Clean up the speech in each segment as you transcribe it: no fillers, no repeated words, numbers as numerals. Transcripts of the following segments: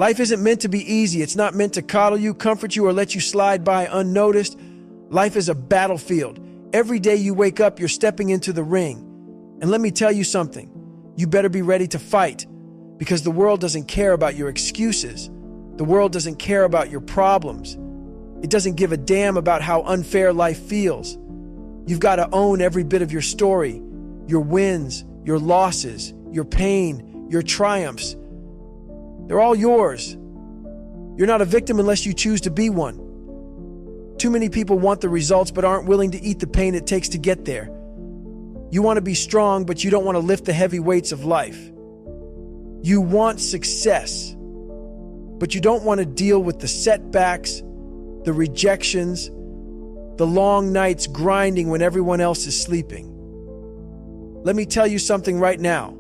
Life isn't meant to be easy. It's not meant to coddle you, comfort you, or let you slide by unnoticed. Life is a battlefield. Every day you wake up, you're stepping into the ring. And let me tell you something. You better be ready to fight, because the world doesn't care about your excuses. The world doesn't care about your problems. It doesn't give a damn about how unfair life feels. You've got to own every bit of your story, your wins, your losses, your pain, your triumphs. They're all yours. You're not a victim unless you choose to be one. Too many people want the results but aren't willing to eat the pain it takes to get there. You want to be strong, but you don't want to lift the heavy weights of life. You want success, but you don't want to deal with the setbacks, the rejections, the long nights grinding when everyone else is sleeping. Let me tell you something right now.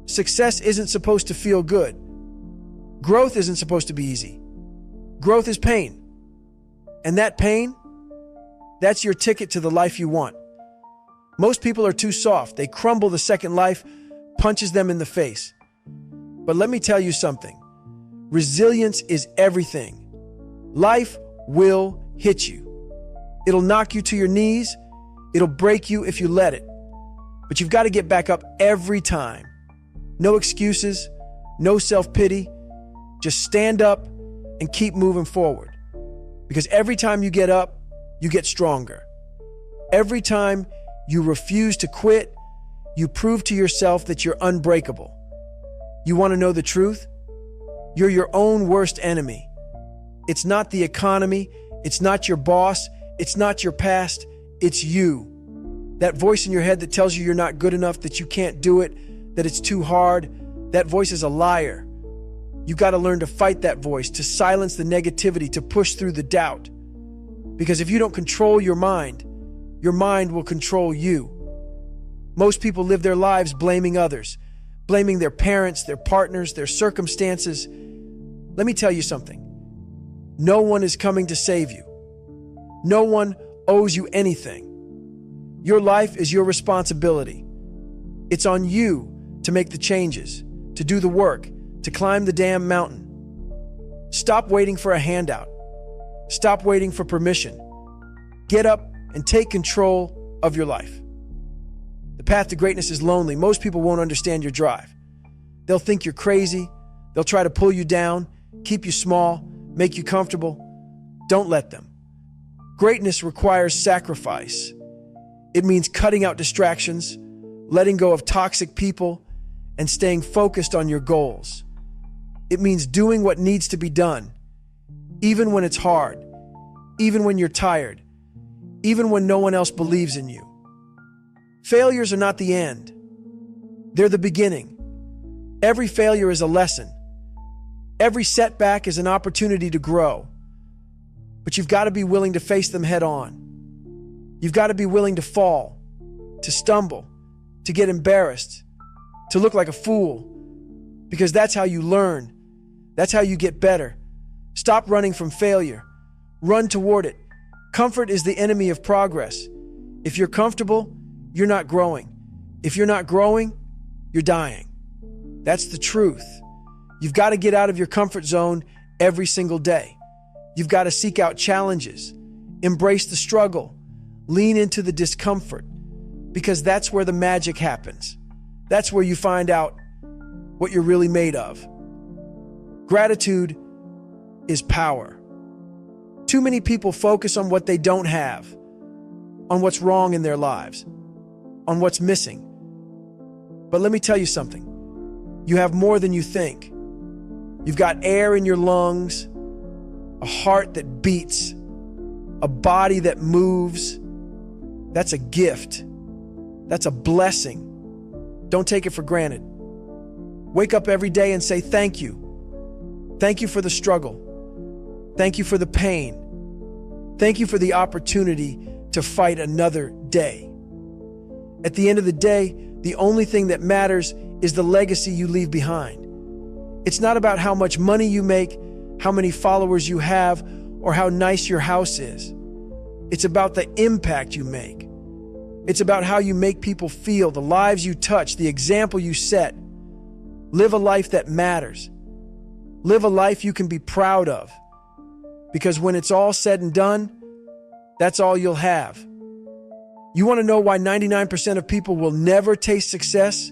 Success isn't supposed to feel good. Growth isn't supposed to be easy. Growth is pain. And that pain, that's your ticket to the life you want. Most people are too soft. They crumble the second life punches them in the face. But let me tell you something. Resilience is everything. Life will hit you. It'll knock you to your knees. It'll break you if you let it. But you've got to get back up every time. No excuses, no self-pity. Just stand up and keep moving forward. Because every time you get up, you get stronger. Every time you refuse to quit, you prove to yourself that you're unbreakable. You want to know the truth? You're your own worst enemy. It's not the economy. It's not your boss. It's not your past. It's you. That voice in your head that tells you you're not good enough, that you can't do it, that it's too hard, that voice is a liar. You've got to learn to fight that voice, to silence the negativity, to push through the doubt. Because if you don't control your mind will control you. Most people live their lives blaming others, blaming their parents, their partners, their circumstances. Let me tell you something. No one is coming to save you. No one owes you anything. Your life is your responsibility. It's on you to make the changes, to do the work, to climb the damn mountain. Stop waiting for a handout. Stop waiting for permission. Get up and take control of your life. The path to greatness is lonely. Most people won't understand your drive. They'll think you're crazy. They'll try to pull you down, keep you small, make you comfortable. Don't let them. Greatness requires sacrifice. It means cutting out distractions, letting go of toxic people, and staying focused on your goals. It means doing what needs to be done, even when it's hard, even when you're tired, even when no one else believes in you. Failures are not the end. They're the beginning. Every failure is a lesson. Every setback is an opportunity to grow. But you've got to be willing to face them head on. You've got to be willing to fall, to stumble, to get embarrassed, to look like a fool, because that's how you learn. That's how you get better. Stop running from failure. Run toward it. Comfort is the enemy of progress. If you're comfortable, you're not growing. If you're not growing, you're dying. That's the truth. You've got to get out of your comfort zone every single day. You've got to seek out challenges, embrace the struggle, lean into the discomfort, because that's where the magic happens. That's where you find out what you're really made of. Gratitude is power. Too many people focus on what they don't have, on what's wrong in their lives, on what's missing. But let me tell you something. You have more than you think. You've got air in your lungs, a heart that beats, a body that moves. That's a gift. That's a blessing. Don't take it for granted. Wake up every day and say thank you. Thank you for the struggle. Thank you for the pain. Thank you for the opportunity to fight another day. At the end of the day, the only thing that matters is the legacy you leave behind. It's not about how much money you make, how many followers you have, or how nice your house is. It's about the impact you make. It's about how you make people feel, the lives you touch, the example you set. Live a life that matters. Live a life you can be proud of. Because when it's all said and done, that's all you'll have. You want to know why 99% of people will never taste success?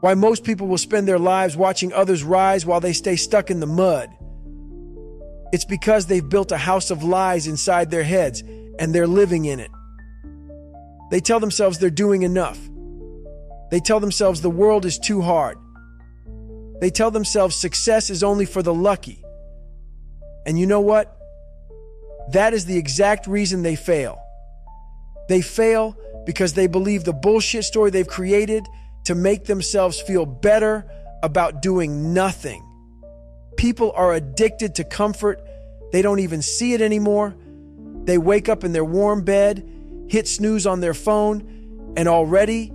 Why most people will spend their lives watching others rise while they stay stuck in the mud? It's because they've built a house of lies inside their heads and they're living in it. They tell themselves they're doing enough. They tell themselves the world is too hard. They tell themselves success is only for the lucky. And you know what? That is the exact reason they fail. They fail because they believe the bullshit story they've created to make themselves feel better about doing nothing. People are addicted to comfort. They don't even see it anymore. They wake up in their warm bed, hit snooze on their phone, and already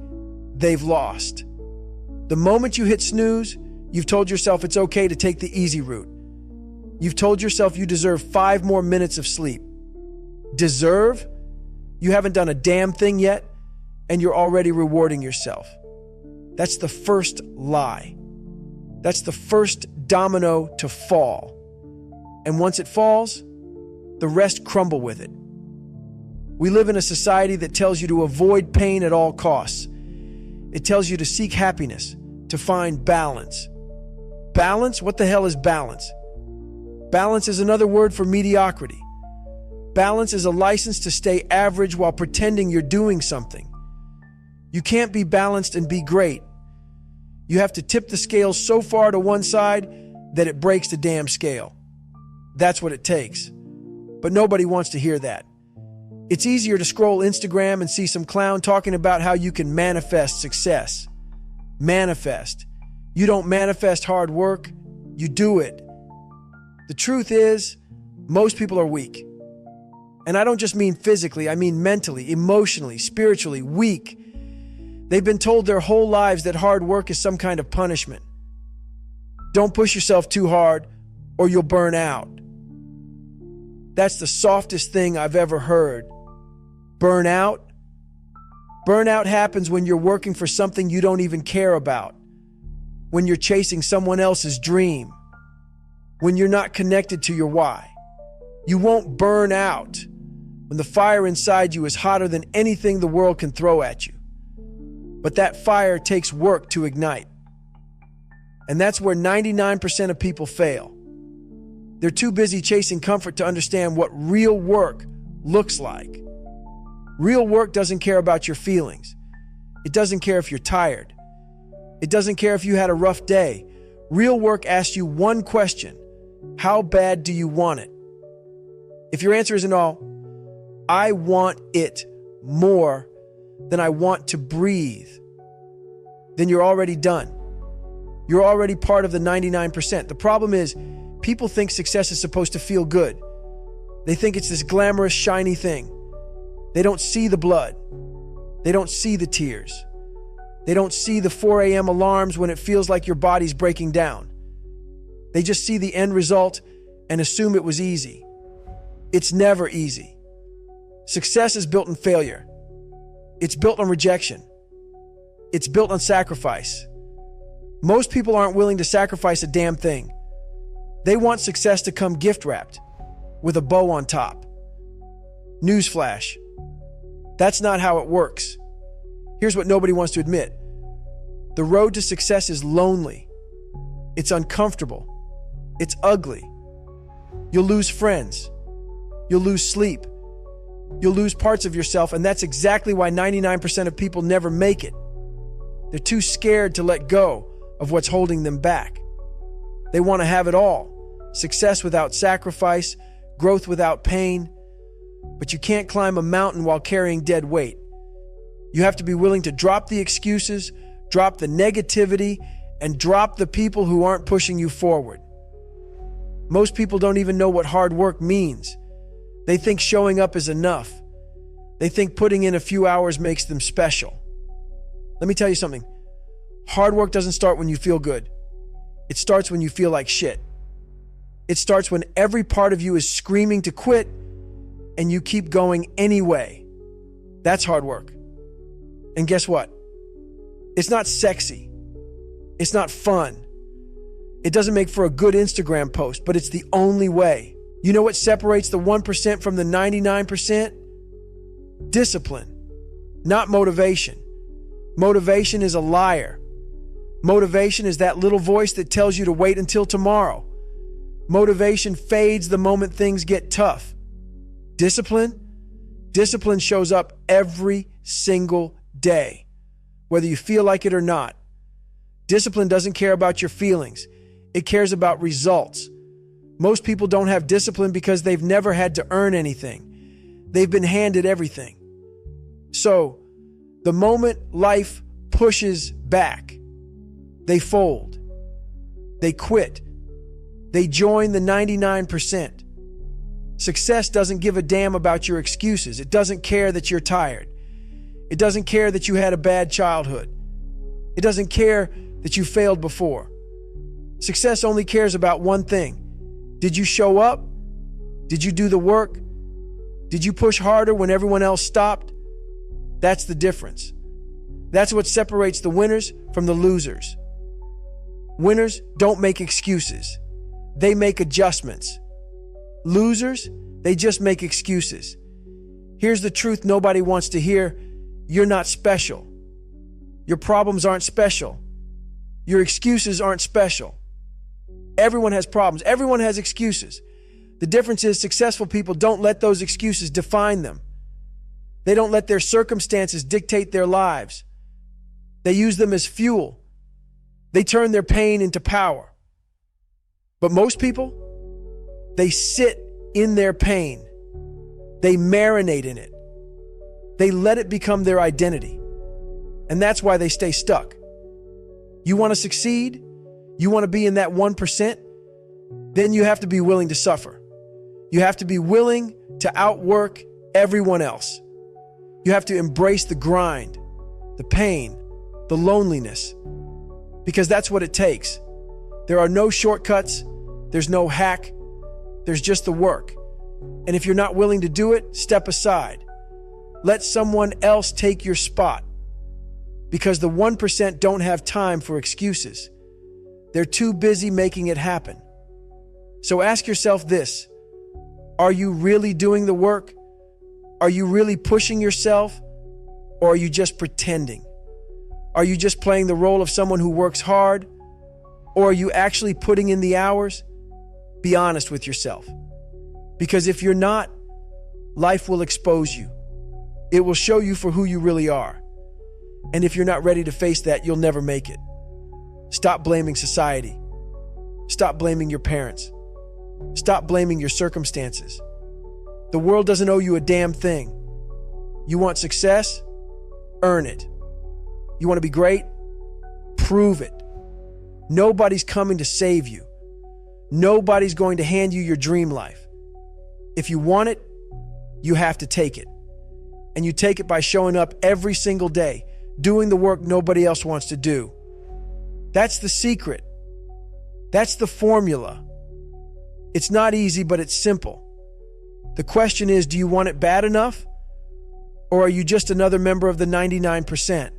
they've lost. The moment you hit snooze, you've told yourself it's okay to take the easy route. You've told yourself you deserve 5 more minutes of sleep. Deserve? You haven't done a damn thing yet, and you're already rewarding yourself. That's the first lie. That's the first domino to fall. And once it falls, the rest crumble with it. We live in a society that tells you to avoid pain at all costs. It tells you to seek happiness, to find balance. Balance? What the hell is balance? Balance is another word for mediocrity. Balance is a license to stay average while pretending you're doing something. You can't be balanced and be great. You have to tip the scale so far to one side that it breaks the damn scale. That's what it takes. But nobody wants to hear that. It's easier to scroll Instagram and see some clown talking about how you can manifest success. Manifest. You don't manifest hard work, you do it. The truth is, most people are weak. And I don't just mean physically, I mean mentally, emotionally, spiritually weak. They've been told their whole lives that hard work is some kind of punishment. Don't push yourself too hard or you'll burn out. That's the softest thing I've ever heard. Burn out? Burnout happens when you're working for something you don't even care about. When you're chasing someone else's dream. When you're not connected to your why. You won't burn out when the fire inside you is hotter than anything the world can throw at you. But that fire takes work to ignite. And that's where 99% of people fail. They're too busy chasing comfort to understand what real work looks like. Real work doesn't care about your feelings. It doesn't care if you're tired. It doesn't care if you had a rough day. Real work asks you one question: how bad do you want it? If your answer isn't all, I want it more than I want to breathe, then you're already done. You're already part of the 99%. The problem is, people think success is supposed to feel good. They think it's this glamorous, shiny thing. They don't see the blood. They don't see the tears. They don't see the 4 a.m. alarms when it feels like your body's breaking down. They just see the end result and assume it was easy. It's never easy. Success is built on failure. It's built on rejection. It's built on sacrifice. Most people aren't willing to sacrifice a damn thing. They want success to come gift-wrapped, with a bow on top. Newsflash. That's not how it works. Here's what nobody wants to admit. The road to success is lonely. It's uncomfortable. It's ugly. You'll lose friends. You'll lose sleep. You'll lose parts of yourself, and that's exactly why 99% of people never make it. They're too scared to let go of what's holding them back. They want to have it all. Success without sacrifice, growth without pain. But you can't climb a mountain while carrying dead weight. You have to be willing to drop the excuses, drop the negativity, and drop the people who aren't pushing you forward. Most people don't even know what hard work means. They think showing up is enough. They think putting in a few hours makes them special. Let me tell you something. Hard work doesn't start when you feel good. It starts when you feel like shit. It starts when every part of you is screaming to quit and you keep going anyway. That's hard work. And guess what? It's not sexy. It's not fun. It doesn't make for a good Instagram post, but it's the only way. You know what separates the 1% from the 99%? Discipline, not motivation. Motivation is a liar. Motivation is that little voice that tells you to wait until tomorrow. Motivation fades the moment things get tough. Discipline shows up every single day, whether you feel like it or not. Discipline doesn't care about your feelings. It cares about results. Most people don't have discipline because they've never had to earn anything. They've been handed everything. So, the moment life pushes back, they fold. They quit. They join the 99%. Success doesn't give a damn about your excuses. It doesn't care that you're tired. It doesn't care that you had a bad childhood. It doesn't care that you failed before. Success only cares about one thing. Did you show up? Did you do the work? Did you push harder when everyone else stopped? That's the difference. That's what separates the winners from the losers. Winners don't make excuses. They make adjustments. Losers, they just make excuses. Here's the truth nobody wants to hear. You're not special. Your problems aren't special. Your excuses aren't special. Everyone has problems. Everyone has excuses. The difference is successful people don't let those excuses define them. They don't let their circumstances dictate their lives. They use them as fuel. They turn their pain into power. But most people, they sit in their pain. They marinate in it. They let it become their identity. And that's why they stay stuck. You want to succeed? You want to be in that 1%? Then you have to be willing to suffer. You have to be willing to outwork everyone else. You have to embrace the grind, the pain, the loneliness, because that's what it takes. There are no shortcuts. There's no hack. There's just the work. And if you're not willing to do it, step aside. Let someone else take your spot, because the 1% don't have time for excuses. They're too busy making it happen. So ask yourself this: are you really doing the work? Are you really pushing yourself? Or are you just pretending? Are you just playing the role of someone who works hard? Or are you actually putting in the hours? Be honest with yourself. Because if you're not, life will expose you. It will show you for who you really are. And if you're not ready to face that, you'll never make it. Stop blaming society. Stop blaming your parents. Stop blaming your circumstances. The world doesn't owe you a damn thing. You want success? Earn it. You want to be great? Prove it. Nobody's coming to save you. Nobody's going to hand you your dream life. If you want it, you have to take it. And you take it by showing up every single day, doing the work nobody else wants to do. That's the secret. That's the formula. It's not easy, but it's simple. The question is, do you want it bad enough? Or are you just another member of the 99%?